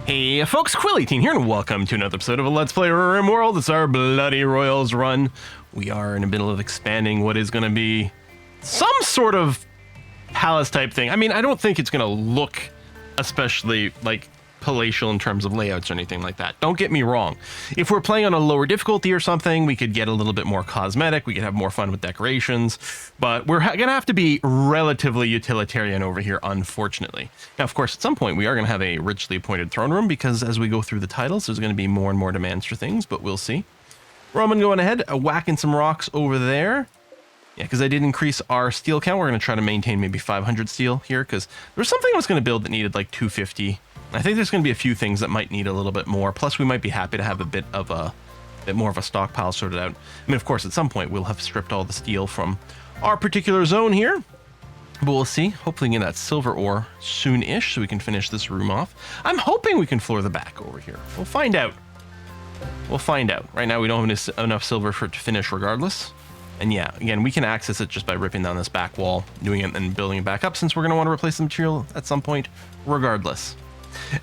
Hey folks, Quill18 here, and welcome to another episode of Let's Play Rimworld. It's our bloody Royals run. We are in the middle of expanding what is going to be some sort of palace type thing. I mean, I don't think it's going to look especially like palatial in terms of layouts or anything like that. Don't get me wrong. If we're playing on a lower difficulty or something, we could get a little bit more cosmetic. We could have more fun with decorations, but we're going to have to be relatively utilitarian over here, unfortunately. Now, of course, at some point we are going to have a richly appointed throne room because as we go through the titles, there's going to be more and more demands for things, but we'll see. Roman going ahead, whacking some rocks over there. Yeah, because I did increase our steel count. We're going to try to maintain maybe 500 steel here because there's something I was going to build that needed like 250. I think there's going to be a few things that might need a little bit more. Plus, we might be happy to have a bit more of a stockpile sorted out. I mean, of course, at some point we'll have stripped all the steel from our particular zone here, but we'll see. Hopefully, get that silver ore soon-ish so we can finish this room off. I'm hoping we can floor the back over here. We'll find out. We'll find out. Right now, we don't have enough silver for it to finish, regardless. And yeah, again, we can access it just by ripping down this back wall, doing it, and building it back up, since we're going to want to replace the material at some point, regardless.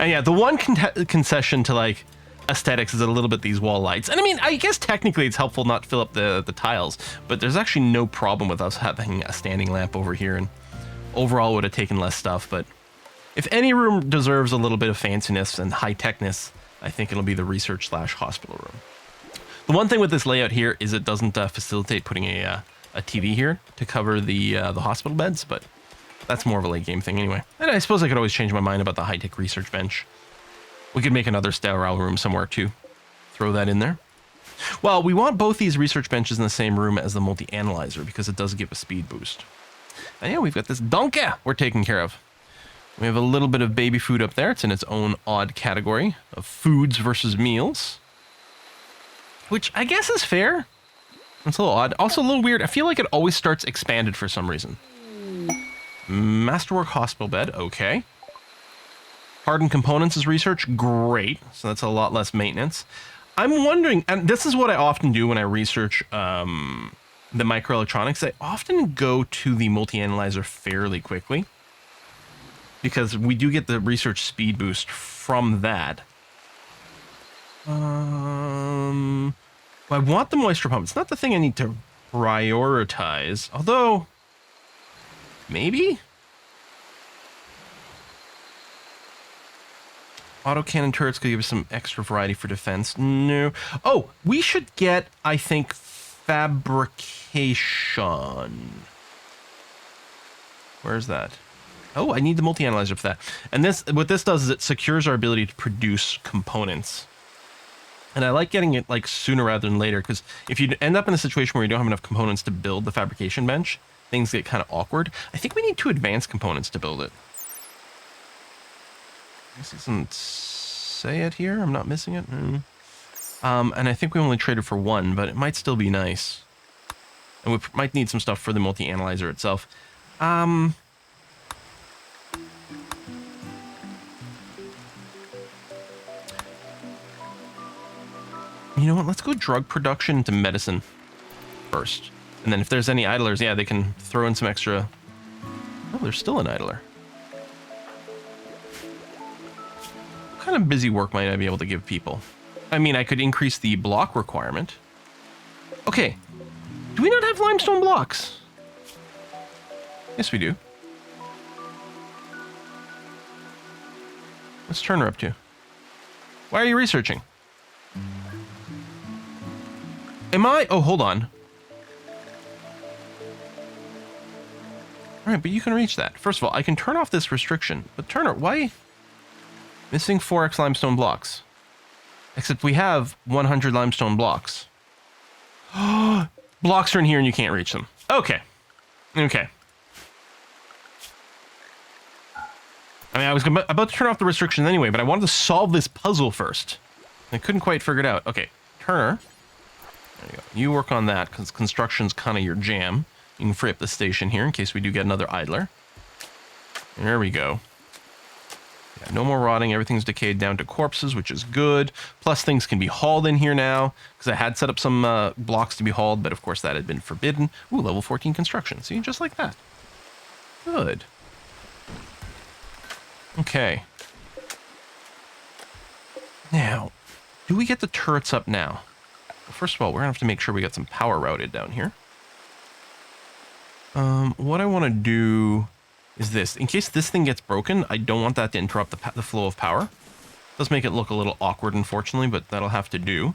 And yeah, the one concession to like aesthetics is a little bit these wall lights. And I mean, I guess technically it's helpful not to fill up the tiles, but there's actually no problem with us having a standing lamp over here, and overall would have taken less stuff. But if any room deserves a little bit of fanciness and high-techness, I think it'll be the research/hospital room. The one thing with this layout here is it doesn't facilitate putting a TV here to cover the hospital beds, but that's more of a late game thing anyway. And I suppose I could always change my mind about the high-tech research bench. We could make another sterile room somewhere too. Throw that in there. Well, we want both these research benches in the same room as the multi-analyzer because it does give a speed boost. And yeah, we've got this donkey we're taking care of. We have a little bit of baby food up there. It's in its own odd category of foods versus meals, which I guess is fair. It's a little odd. Also a little weird. I feel like it always starts expanded for some reason. Masterwork hospital bed, okay. Hardened components is research, great. So that's a lot less maintenance. I'm wondering, and this is what I often do when I research the microelectronics. I often go to the multi-analyzer fairly quickly because we do get the research speed boost from that. Well, I want the moisture pump. It's not the thing I need to prioritize, although maybe? Autocannon turrets could give us some extra variety for defense. No. Oh, we should get, I think, fabrication. Where's that? Oh, I need the multi-analyzer for that. And this, what this does is it secures our ability to produce components. And I like getting it like sooner rather than later, because if you end up in a situation where you don't have enough components to build the fabrication bench, things get kind of awkward. I think we need 2 advanced components to build it. This doesn't say it here. I'm not missing it. And I think we only traded for 1, but it might still be nice. And we might need some stuff for the multi-analyzer itself. You know what? Let's go drug production into medicine first. And then if there's any idlers, yeah, they can throw in some extra. Oh, there's still an idler. What kind of busy work might I be able to give people? I mean, I could increase the block requirement. Okay. Do we not have limestone blocks? Yes, we do. What's Turner up to? Why are you researching? Am I? Oh, hold on. All right, but you can reach that. First of all, I can turn off this restriction. But Turner, why? Missing 4x limestone blocks. Except we have 100 limestone blocks. Blocks are in here and you can't reach them. Okay. Okay. I mean, I was about to turn off the restrictions anyway, but I wanted to solve this puzzle first. I couldn't quite figure it out. Okay, Turner. There you go. You work on that, because construction's kind of your jam. You can free up the station here in case we do get another idler. There we go. Yeah, no more rotting. Everything's decayed down to corpses, which is good. Plus, things can be hauled in here now, because I had set up some blocks to be hauled, but of course that had been forbidden. Ooh, level 14 construction. See, just like that. Good. Okay. Now, do we get the turrets up now? Well, first of all, we're going to have to make sure we got some power routed down here. What I want to do is this. In case this thing gets broken, I don't want that to interrupt the flow of power. Does make it look a little awkward, unfortunately, but that'll have to do.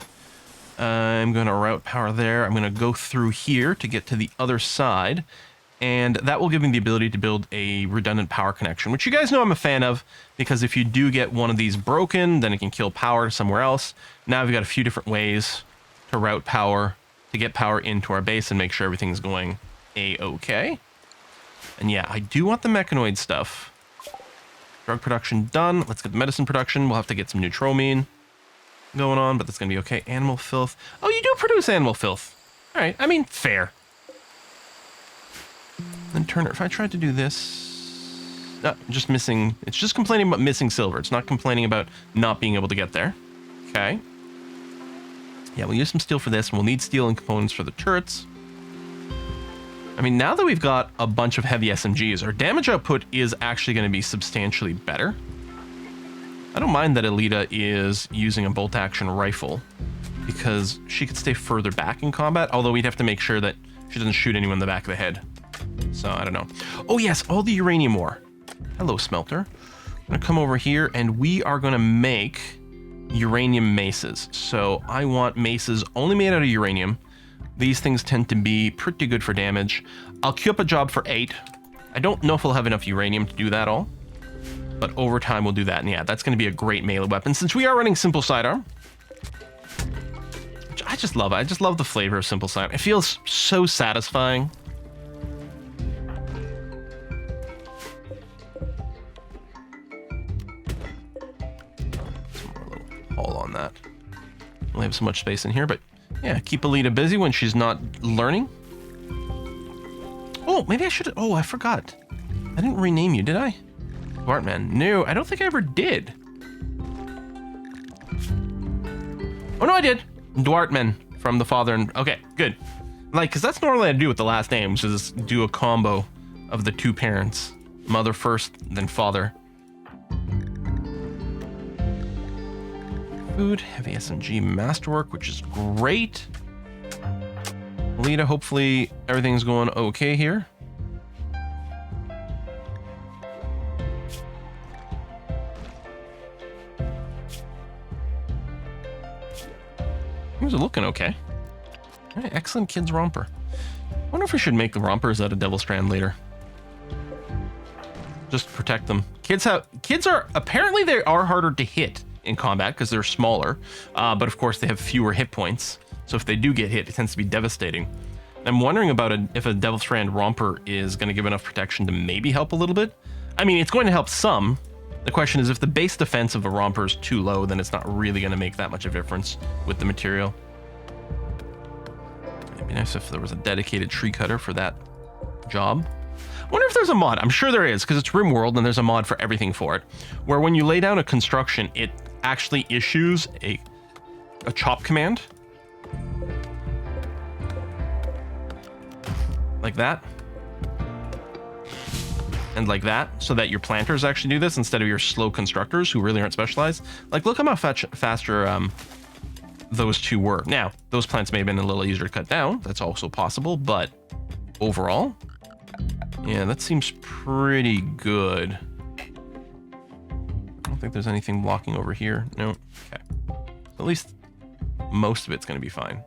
I'm going to route power there. I'm going to go through here to get to the other side. And that will give me the ability to build a redundant power connection, which you guys know I'm a fan of, because if you do get one of these broken, then it can kill power somewhere else. Now we've got a few different ways to route power, to get power into our base and make sure everything's going A-okay. And yeah, I do want the mechanoid stuff. Drug production done. Let's get the medicine production. We'll have to get some neutromine going on, but that's going to be okay. Animal filth. Oh, you do produce animal filth. All right. I mean, fair. Then Turner, if I tried to do this, just missing, it's just complaining about missing silver. It's not complaining about not being able to get there. Okay. Yeah, we'll use some steel for this, and we'll need steel and components for the turrets. I mean, now that we've got a bunch of heavy SMGs, our damage output is actually going to be substantially better. I don't mind that Alita is using a bolt-action rifle, because she could stay further back in combat, although we'd have to make sure that she doesn't shoot anyone in the back of the head. So, I don't know. Oh, yes, all the uranium ore. Hello, smelter. I'm going to come over here, and we are going to make uranium maces. So, I want maces only made out of uranium. These things tend to be pretty good for damage. I'll queue up a job for 8. I don't know if we'll have enough uranium to do that all, but over time we'll do that. And yeah, that's going to be a great melee weapon, since we are running simple sidearm. Which I just love. I just love the flavor of simple sidearm. It feels so satisfying. Hole on that. We'll have so much space in here, but yeah, keep Alita busy when she's not learning. Oh, maybe I should. Oh, I forgot. I didn't rename you, did I? Bartman. No, I don't think I ever did. Oh no, I did. Dwartman from the father and okay, good. Like, cause that's normally I do with the last name, which is do a combo of the two parents, mother first, then father. Food, heavy SMG masterwork, which is great. Alita, hopefully everything's going okay here. Things are looking okay. All right, excellent kids romper. I wonder if we should make the rompers out of Devil Strand later. Just to protect them. Kids are apparently they are harder to hit in combat because they're smaller, but of course they have fewer hit points. So if they do get hit, it tends to be devastating. I'm wondering about if a Devil Strand romper is going to give enough protection to maybe help a little bit. I mean, it's going to help some. The question is if the base defense of a romper is too low, then it's not really going to make that much of a difference with the material. It'd be nice if there was a dedicated tree cutter for that job. I wonder if there's a mod. I'm sure there is, because it's Rimworld and there's a mod for everything for it, where when you lay down a construction, it actually issues a chop command. Like that. And like that, so that your planters actually do this instead of your slow constructors who really aren't specialized. Like, look how much faster those two were. Now, those plants may have been a little easier to cut down. That's also possible, but overall, yeah, that seems pretty good. I don't think there's anything blocking over here. No. Okay. At least most of it's going to be fine.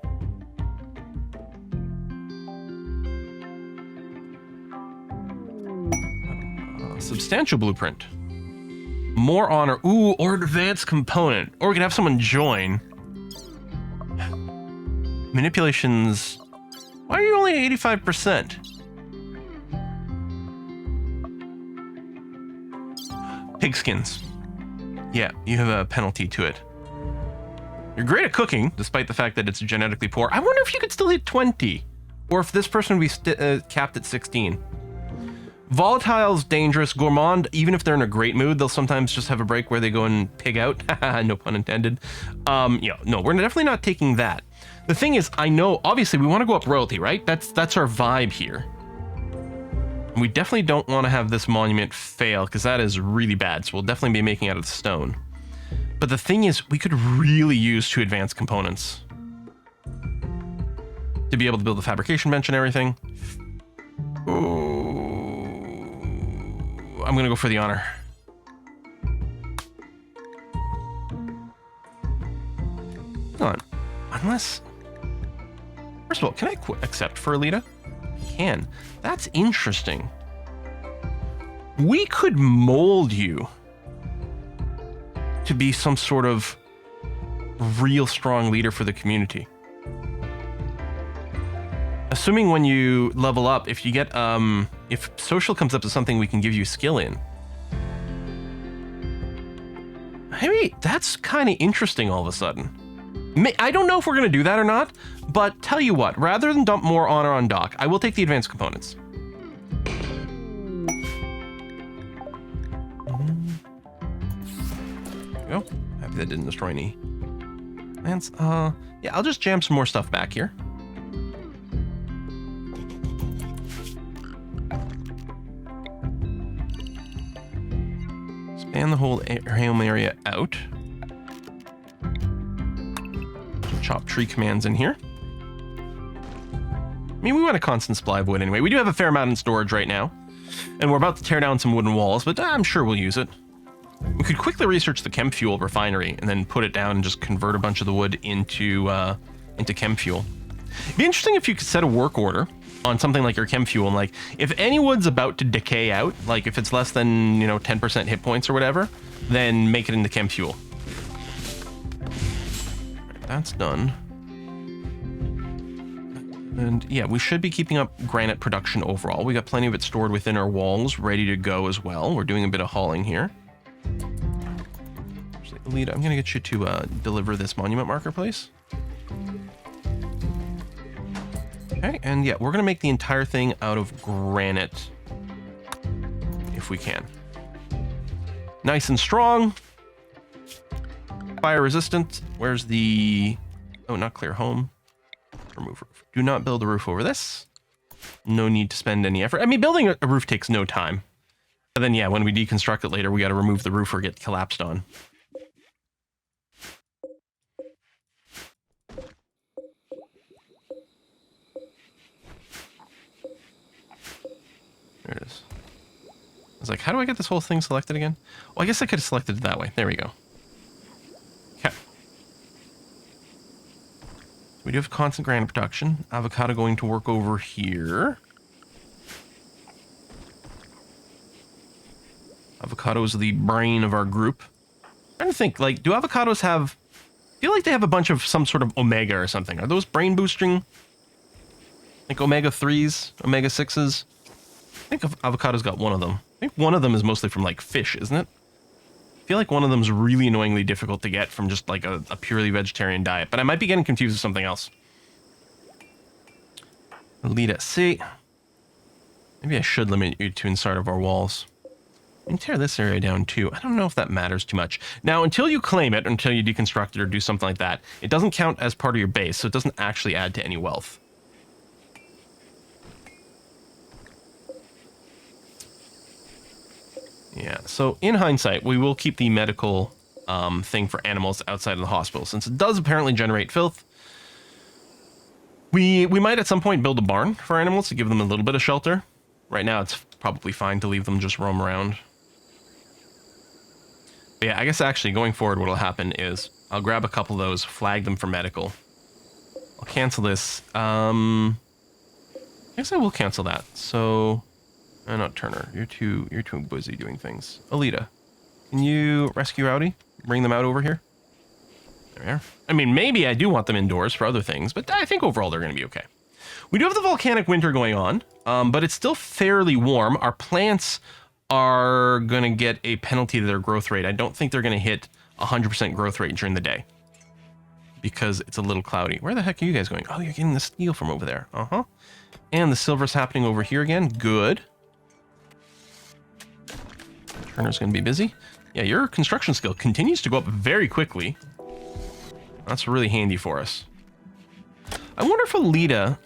Substantial blueprint. More honor. Ooh, or advanced component. Or we can have someone join. Manipulations. Why are you only 85%? Pigskins. Yeah, you have a penalty to it. You're great at cooking, despite the fact that it's genetically poor. I wonder if you could still hit 20. Or if this person would be capped at 16. Volatile's dangerous. Gourmand, even if they're in a great mood, they'll sometimes just have a break where they go and pig out. No pun intended. Yeah, no, we're definitely not taking that. The thing is, I know, obviously, we want to go up royalty, right? That's our vibe here. We definitely don't want to have this monument fail, because that is really bad. So we'll definitely be making out of stone. But the thing is, we could really use 2 advanced components to be able to build the fabrication bench and everything. Ooh, I'm gonna go for the honor. Hold on, unless... First of all, can I accept for Alita? I can. That's interesting. We could mold you to be some sort of real strong leader for the community. Assuming when you level up, if you get, if social comes up to something we can give you skill in. Hey, that's kind of interesting all of a sudden. I don't know if we're going to do that or not, but tell you what, rather than dump more honor on Doc, I will take the advanced components. There we go. Happy that didn't destroy any lands. Yeah, I'll just jam some more stuff back here. Span the whole home area out. Chop tree commands in here. I mean, we want a constant supply of wood anyway. We do have a fair amount in storage right now. And we're about to tear down some wooden walls, but I'm sure we'll use it. We could quickly research the chem fuel refinery and then put it down and just convert a bunch of the wood into chem fuel. It'd be interesting if you could set a work order on something like your chem fuel, and like, if any wood's about to decay out, like if it's less than, 10% hit points or whatever, then make it into chem fuel. That's done. And yeah, we should be keeping up granite production overall. We got plenty of it stored within our walls, ready to go as well. We're doing a bit of hauling here. Actually, Alita, I'm gonna get you to deliver this monument marker, please. Okay, and yeah, we're gonna make the entire thing out of granite, if we can. Nice and strong. Fire resistant. Where's the... Oh, not clear home. Remove roof. Do not build a roof over this. No need to spend any effort. I mean, building a roof takes no time. But then, yeah, when we deconstruct it later, we got to remove the roof or get collapsed on. There it is. I was like, how do I get this whole thing selected again? Well, I guess I could have selected it that way. There we go. Okay. We do have constant granite production. Avocado going to work over here. Avocados are the brain of our group. I'm trying to think, like, do avocados have... I feel like they have a bunch of some sort of omega or something. Are those brain boosting? Like omega 3s, omega 6s? I think avocado's got one of them. I think one of them is mostly from, like, fish, isn't it? I feel like one of them is really annoyingly difficult to get from just, like, a purely vegetarian diet. But I might be getting confused with something else. Alita, see? Maybe I should limit you to inside of our walls. And tear this area down, too. I don't know if that matters too much. Now, until you claim it, until you deconstruct it or do something like that, it doesn't count as part of your base, so it doesn't actually add to any wealth. Yeah, so in hindsight, we will keep the medical thing for animals outside of the hospital, since it does apparently generate filth. We might at some point build a barn for animals to give them a little bit of shelter. Right now, it's probably fine to leave them just roam around. But yeah, I guess actually going forward, what'll happen is I'll grab a couple of those, flag them for medical. I'll cancel this. I guess I will cancel that. So... not Turner. You're too busy doing things. Alita, can you rescue Rowdy? Bring them out over here? There we are. I mean, maybe I do want them indoors for other things, but I think overall they're going to be okay. We do have the volcanic winter going on, but it's still fairly warm. Our plants are going to get a penalty to their growth rate. I don't think they're going to hit 100% growth rate during the day because it's a little cloudy. Where the heck are you guys going? Oh, you're getting the steel from over there. Uh-huh. And the silver's happening over here again. Good. Turner's going to be busy. Yeah, your construction skill continues to go up very quickly. That's really handy for us. I wonder if Alita...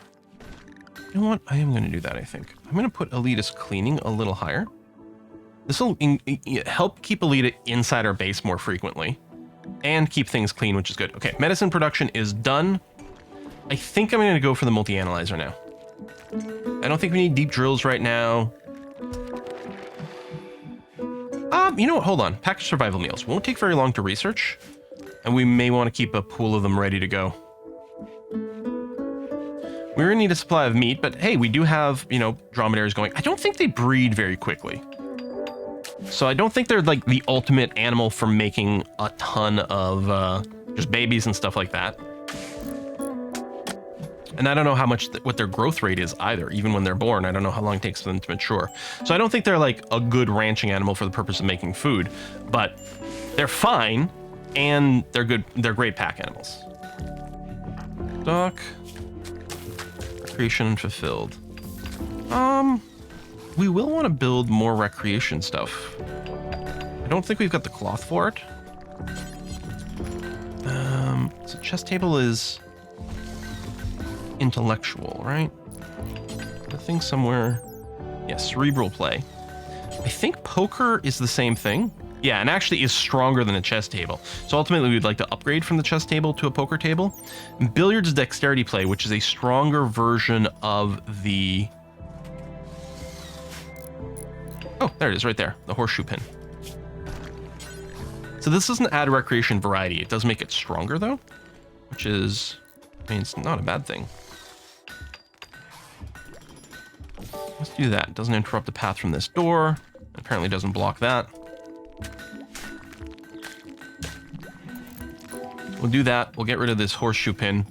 You know what? I am going to do that, I think. I'm going to put Alita's cleaning a little higher. This will help keep Alita inside our base more frequently. and keep things clean, which is good. Okay, medicine production is done. I think I'm going to go for the multi-analyzer now. I don't think we need deep drills right now. You know what? Hold on. Packaged survival meals. Won't take very long to research, and we may want to keep a pool of them ready to go. We're going to need a supply of meat, but hey, we do have, you know, dromedaries going. I don't think they breed very quickly. So I don't think they're like the ultimate animal for making a ton of just babies and stuff like that. And I don't know how much, what their growth rate is either. Even when they're born, I don't know how long it takes for them to mature. So I don't think they're like a good ranching animal for the purpose of making food, but they're fine and they're good. They're great pack animals. Dock. Recreation fulfilled. We will want to build more recreation stuff. I don't think we've got the cloth for it. So chess table is intellectual, right? I think somewhere. Yes, cerebral play. I think poker is the same thing. Yeah, and actually is stronger than a chess table. So ultimately, we'd like to upgrade from the chess table to a poker table. Billiards is dexterity play, which is a stronger version of the... Oh, there it is right there, the horseshoe pin. So this doesn't add recreation variety. It does make it stronger though, which is, I mean, it's not a bad thing. Let's do that. It doesn't interrupt the path from this door. It apparently doesn't block that. We'll do that. We'll get rid of this horseshoe pin.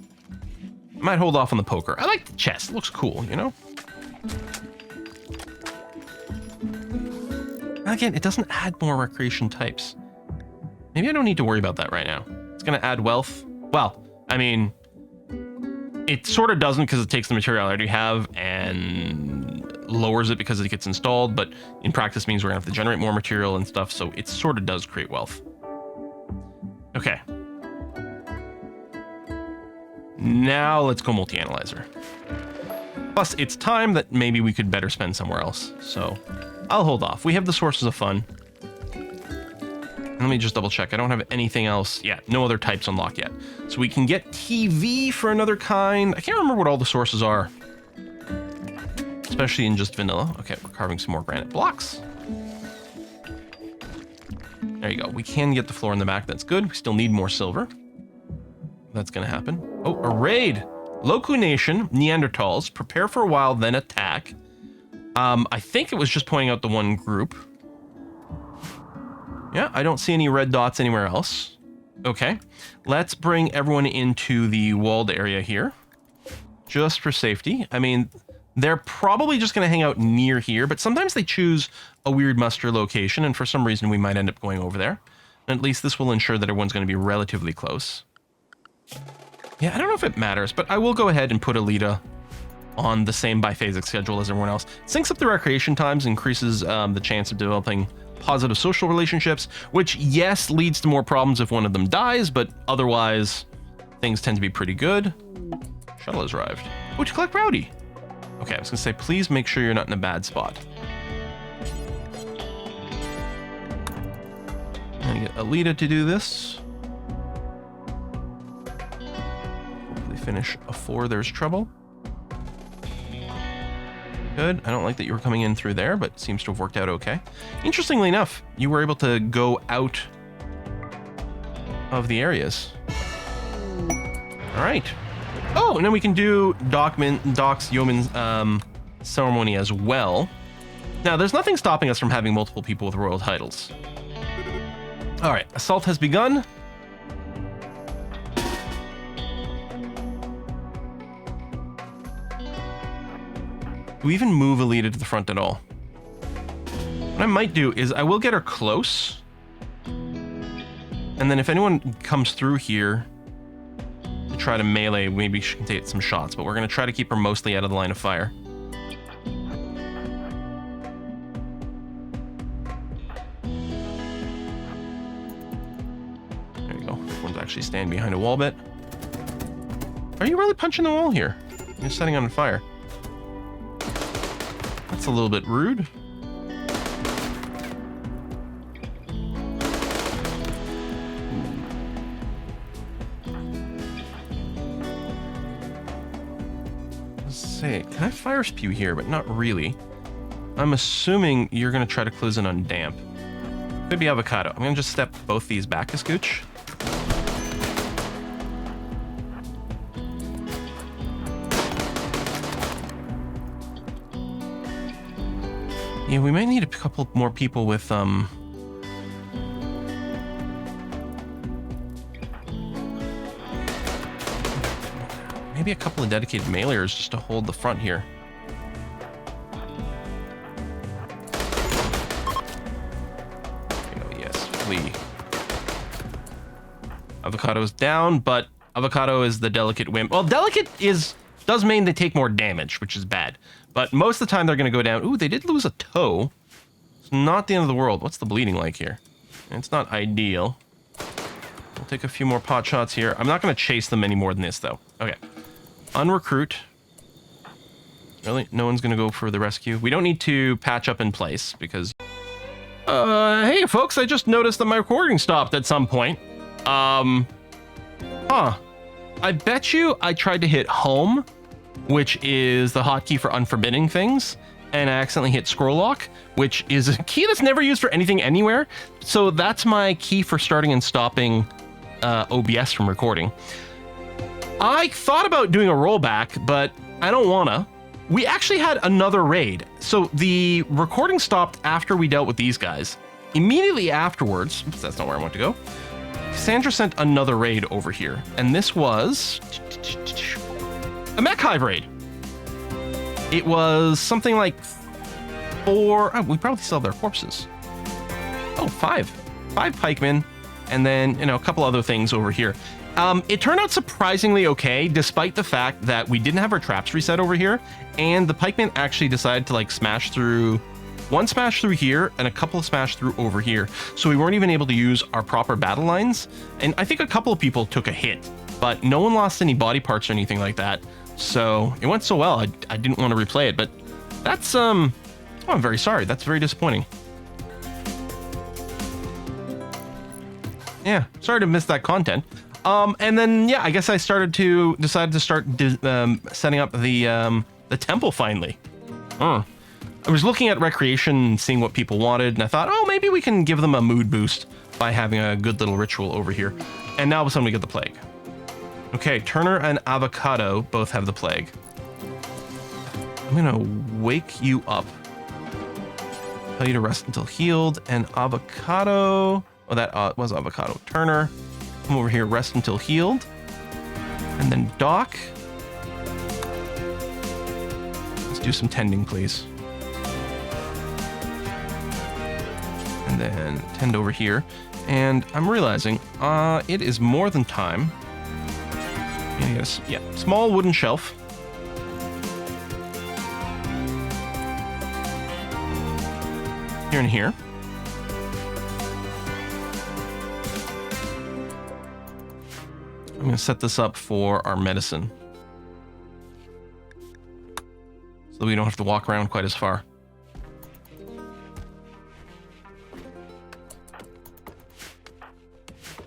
I might hold off on the poker. I like the chess. It looks cool, you know? Again, it doesn't add more recreation types. Maybe I don't need to worry about that right now. It's going to add wealth. Well, I mean, it sort of doesn't because it takes the material I already have and lowers it because it gets installed, but in practice means we're going to have to generate more material and stuff, so it sort of does create wealth. Okay. Now let's go multi-analyzer. Plus, it's time that maybe we could better spend somewhere else, so I'll hold off. We have the sources of fun. Let me just double check. I don't have anything else. Yeah, no other types unlocked yet. So we can get TV for another kind. I can't remember what all the sources are. Especially in just vanilla. Okay, we're carving some more granite blocks. There you go. We can get the floor in the back. That's good. We still need more silver. That's going to happen. Oh, a raid. Loku Nation, Neanderthals. Prepare for a while, then attack. I think it was just pointing out the one group. Yeah, I don't see any red dots anywhere else. Okay, let's bring everyone into the walled area here. Just for safety. I mean, they're probably just going to hang out near here, but sometimes they choose a weird muster location, and for some reason we might end up going over there. And at least this will ensure that everyone's going to be relatively close. Yeah, I don't know if it matters, but I will go ahead and put Alita on the same biphasic schedule as everyone else. Syncs up the recreation times, increases the chance of developing positive social relationships, which, yes, leads to more problems if one of them dies, but otherwise, things tend to be pretty good. Shuttle has arrived. Oh, to collect Rowdy. Okay, I was going to say, please make sure you're not in a bad spot. I'm going to get Alita to do this. Hopefully finish a 4, there's trouble. Good. I don't like that you were coming in through there, but it seems to have worked out okay. Interestingly enough, you were able to go out of the areas. All right. Oh, and then we can do Doc's Yeoman's ceremony as well. Now, there's nothing stopping us from having multiple people with royal titles. All right. Assault has begun. Do we even move Alita to the front at all? What I might do is I will get her close. And then if anyone comes through here to try to melee, maybe she can take some shots. But we're going to try to keep her mostly out of the line of fire. There you go. Everyone's actually standing behind a wall bit. Are you really punching the wall here? You're setting on fire. That's a little bit rude. Say, can I fire spew here? But not really. I'm assuming you're going to try to close in on damp. Could be avocado. I'm going to just step both these back a scooch. Yeah, we might need a couple more people with, maybe a couple of dedicated mailers just to hold the front here. Yes, flee. Avocado's down, but avocado is the delicate wimp. Well, delicate does mean they take more damage, which is bad. But most of the time they're going to go down. Ooh, they did lose a toe. It's not the end of the world. What's the bleeding like here? It's not ideal. We'll take a few more pot shots here. I'm not going to chase them any more than this, though. Okay. Unrecruit. Really? No one's going to go for the rescue? We don't need to patch up in place because... hey, folks, I just noticed that my recording stopped at some point. Huh. I bet you I tried to hit home, which is the hotkey for unforbidding things, and I accidentally hit scroll lock, which is a key that's never used for anything anywhere. So that's my key for starting and stopping OBS from recording. I thought about doing a rollback, but I don't wanna. We actually had another raid. So the recording stopped after we dealt with these guys. Immediately afterwards, oops, that's not where I want to go, Cassandra sent another raid over here, and this was a mech hive raid. It was something like 4... Oh, we probably still have their corpses. Oh, 5 pikemen, and then, you know, a couple other things over here. It turned out surprisingly okay, despite the fact that we didn't have our traps reset over here, and the pikemen actually decided to, like, smash through... One smash through here, and a couple of smash through over here. So we weren't even able to use our proper battle lines, and I think a couple of people took a hit, but no one lost any body parts or anything like that. So it went so well, I didn't want to replay it, but that's, oh, I'm very sorry. That's very disappointing. Yeah, sorry to miss that content. And then, yeah, I guess I decided to start setting up the temple finally. I was looking at recreation and seeing what people wanted, and I thought, oh, maybe we can give them a mood boost by having a good little ritual over here. And now all of a sudden we get the plague. Okay, Turner and Avocado both have the plague. I'm gonna wake you up. Tell you to rest until healed, and Avocado... Oh, that was Avocado. Turner, come over here, rest until healed. And then Doc. Let's do some tending, please. And then tend over here. And I'm realizing it is more than time. Yes, yeah, small wooden shelf. Here and here. I'm going to set this up for our medicine, so we don't have to walk around quite as far.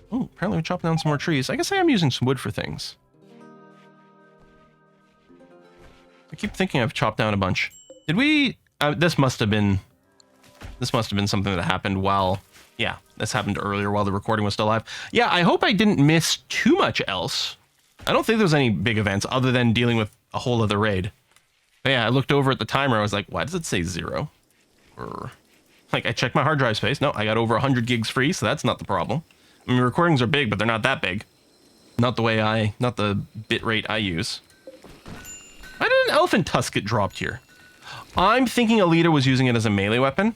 Oh, apparently we chopped down some more trees. I guess I am using some wood for things. I keep thinking I've chopped down a bunch. Did we... this must have been something that happened while... Yeah, this happened earlier while the recording was still live. Yeah, I hope I didn't miss too much else. I don't think there was any big events other than dealing with a whole other raid. But yeah, I looked over at the timer. I was like, why does it say 0? Or... Like, I checked my hard drive space. No, I got over 100 gigs free, so that's not the problem. I mean, recordings are big, but they're not that big. Not the bit rate I use. Why did an elephant tusk get dropped here? I'm thinking Alita was using it as a melee weapon.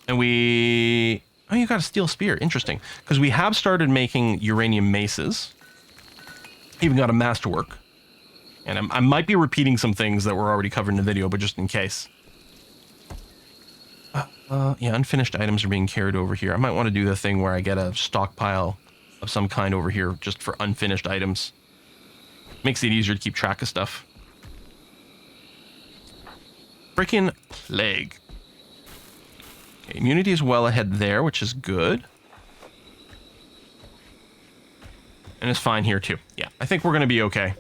And we... Oh, you got a steel spear. Interesting. Because we have started making uranium maces. Even got a masterwork. And I might be repeating some things that were already covered in the video, but just in case. Yeah, unfinished items are being carried over here. I might want to do the thing where I get a stockpile of some kind over here just for unfinished items. Makes it easier to keep track of stuff. Freaking plague. Okay, immunity is well ahead there, which is good. And it's fine here too. Yeah, I think we're going to be okay.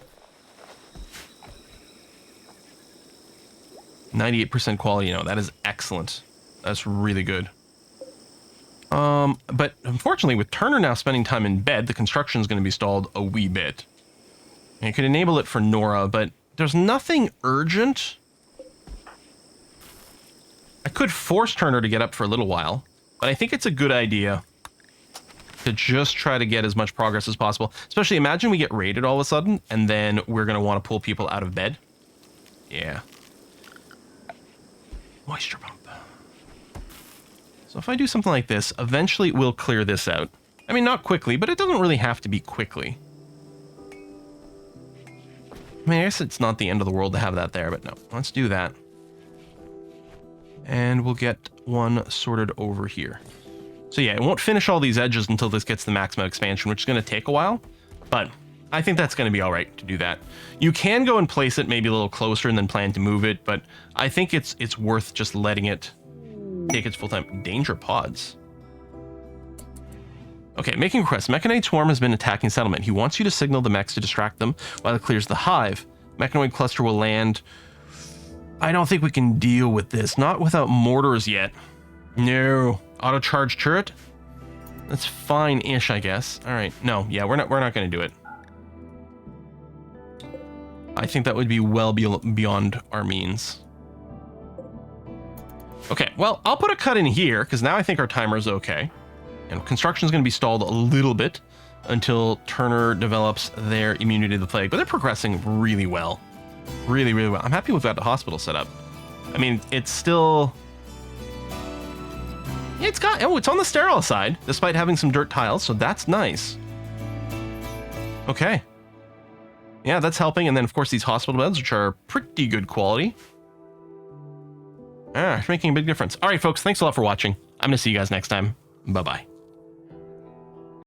98% quality. No, that is excellent. That's really good. But unfortunately, with Turner now spending time in bed, the construction is going to be stalled a wee bit. And you could enable it for Nora, but there's nothing urgent. I could force Turner to get up for a little while, but I think it's a good idea to just try to get as much progress as possible. Especially imagine we get raided all of a sudden, and then we're going to want to pull people out of bed. Yeah. Moisture pump. So if I do something like this, eventually we'll clear this out. I mean, not quickly, but it doesn't really have to be quickly. I mean, I guess it's not the end of the world to have that there, but no. Let's do that. And we'll get one sorted over here. So yeah, it won't finish all these edges until this gets the maximum expansion, which is going to take a while. But I think that's going to be all right to do that. You can go and place it maybe a little closer and then plan to move it, but I think it's worth just letting it take its full time. Danger pods. Okay, making requests. Mechanoid Swarm has been attacking settlement. He wants you to signal the mechs to distract them while it clears the hive. Mechanoid cluster will land. I don't think we can deal with this. Not without mortars yet. No. Auto charge turret? That's fine-ish, I guess. All right. No, yeah, we're not going to do it. I think that would be well beyond our means. Okay, well, I'll put a cut in here because now I think our timer is okay. And construction is going to be stalled a little bit until Turner develops their immunity to the plague. But they're progressing really well. Really, really well. I'm happy we've got the hospital set up. I mean, it's still... It's got... Oh, it's on the sterile side, despite having some dirt tiles, so that's nice. Okay. Yeah, that's helping. And then, of course, these hospital beds, which are pretty good quality. It's making a big difference. All right, folks, thanks a lot for watching. I'm going to see you guys next time. Bye-bye.